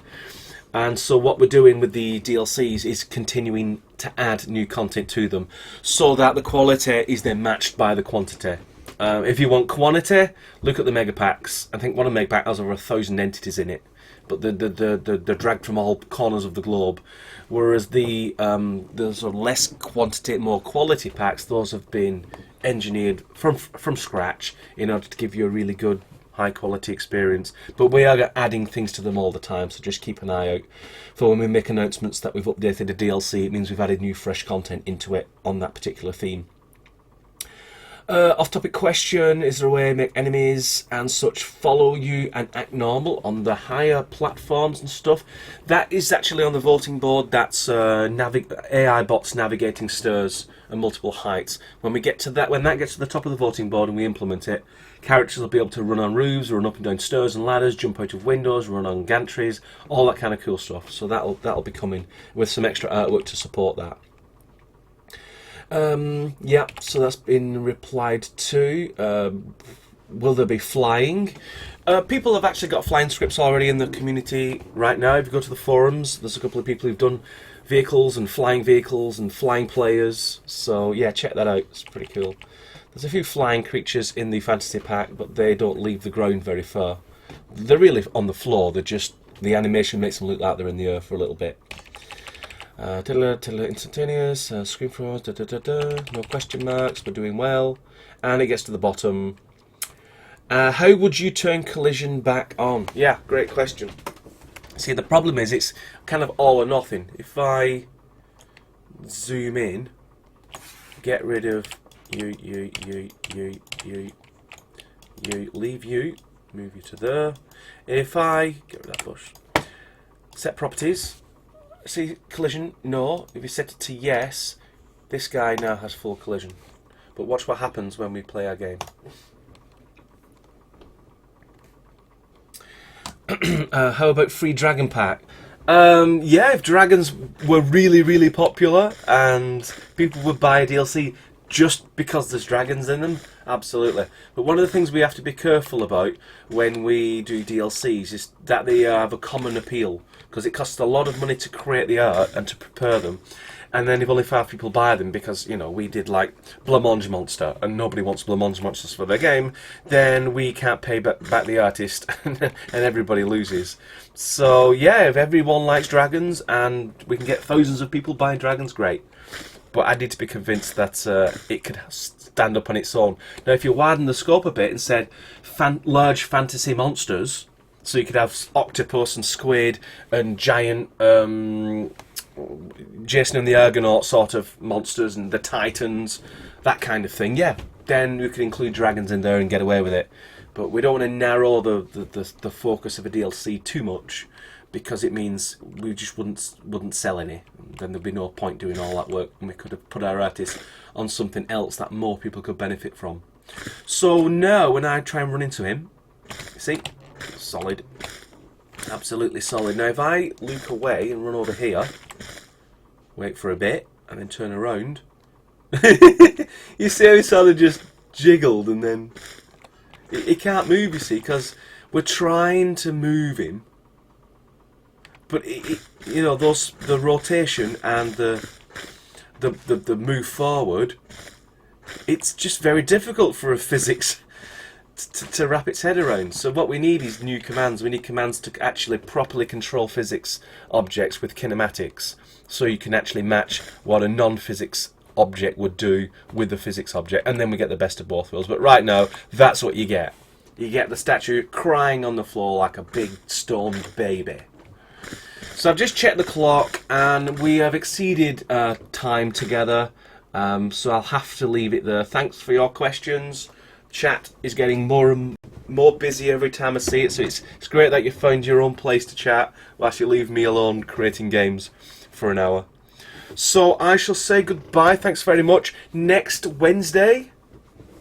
And so what we're doing with the DLCs is continuing to add new content to them, so that the quality is then matched by the quantity. If you want quantity, look at the mega packs. I think one of the mega packs has over 1,000 entities in it, but they're dragged from all corners of the globe. Whereas the sort of less quantity, more quality packs, those have been engineered from scratch in order to give you a really good, high quality experience. But we are adding things to them all the time, so just keep an eye out for when we make announcements that we've updated a DLC. It means we've added new fresh content into it on that particular theme. Off-topic question: is there a way to make enemies and such follow you and act normal on the higher platforms and stuff? That is actually on the voting board. That's AI bots navigating stairs and multiple heights. When we get to that, when that gets to the top of the voting board and we implement it, characters will be able to run on roofs, run up and down stairs and ladders, jump out of windows, run on gantries, all that kind of cool stuff. So that'll be coming with some extra artwork to support that. Yeah, so that's been replied to. Will there be flying? People have actually got flying scripts already in the community right now. If you go to the forums, there's a couple of people who've done vehicles and flying players. So yeah, check that out. It's pretty cool. There's a few flying creatures in the fantasy pack, but they don't leave the ground very far. They're really on the floor. They're just, the animation makes them look like they're in the air for a little bit. Instantaneous, screen froze, no question marks, we're doing well. And it gets to the bottom. How would you turn collision back on? Yeah, great question. See, the problem is it's kind of all or nothing. If I zoom in, get rid of you, leave you, move you to there. If I get rid of that bush, set properties, see collision, no. If you set it to yes, this guy now has full collision. But watch what happens when we play our game. How about free dragon pack? Yeah, if dragons were really, really popular and people would buy a DLC just because there's dragons in them, absolutely. But one of the things we have to be careful about when we do DLCs is that they have a common appeal, because it costs a lot of money to create the art and to prepare them. And then if only 5 people buy them because, you know, we did like Blancmange Monster and nobody wants Blancmange Monsters for their game, then we can't pay back the artist and everybody loses. So yeah, if everyone likes dragons and we can get thousands of people buying dragons, great. But I need to be convinced that it could stand up on its own. Now if you widen the scope a bit and said large fantasy monsters, so you could have octopus and squid and giant Jason and the Argonaut sort of monsters and the Titans, that kind of thing, yeah, then we could include dragons in there and get away with it. But we don't want to narrow the focus of a DLC too much, because it means we just wouldn't sell any. Then there'd be no point doing all that work, and we could have put our artists on something else that more people could benefit from. So now when I try and run into him, see, solid. Absolutely solid. Now if I loop away and run over here, wait for a bit, and then turn around, you see how he sort of just jiggled, and then he can't move, you see, because we're trying to move him, but you know, the rotation and the move forward, it's just very difficult for a physics to wrap its head around. So what we need is new commands. We need commands to actually properly control physics objects with kinematics, so you can actually match what a non-physics object would do with the physics object, and then we get the best of both worlds. But right now, that's what you get. You get the statue crying on the floor like a big stoned baby. So I've just checked the clock, and we have exceeded time together, so I'll have to leave it there. Thanks for your questions. Chat is getting more and more busy every time I see it, so it's great that you found your own place to chat whilst you leave me alone creating games for an hour. So I shall say goodbye. Thanks very much. Next Wednesday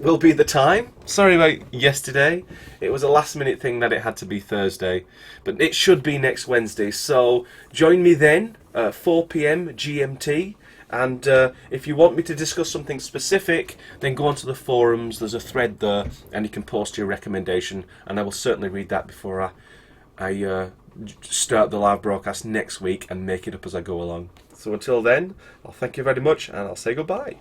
will be the time. Sorry about yesterday. It was a last minute thing that it had to be Thursday, but it should be next Wednesday. So join me then, 4 PM GMT. And if you want me to discuss something specific, then go onto the forums. There's a thread there, and you can post your recommendation, and I will certainly read that before I start the live broadcast next week and make it up as I go along. So until then, I'll thank you very much, and I'll say goodbye.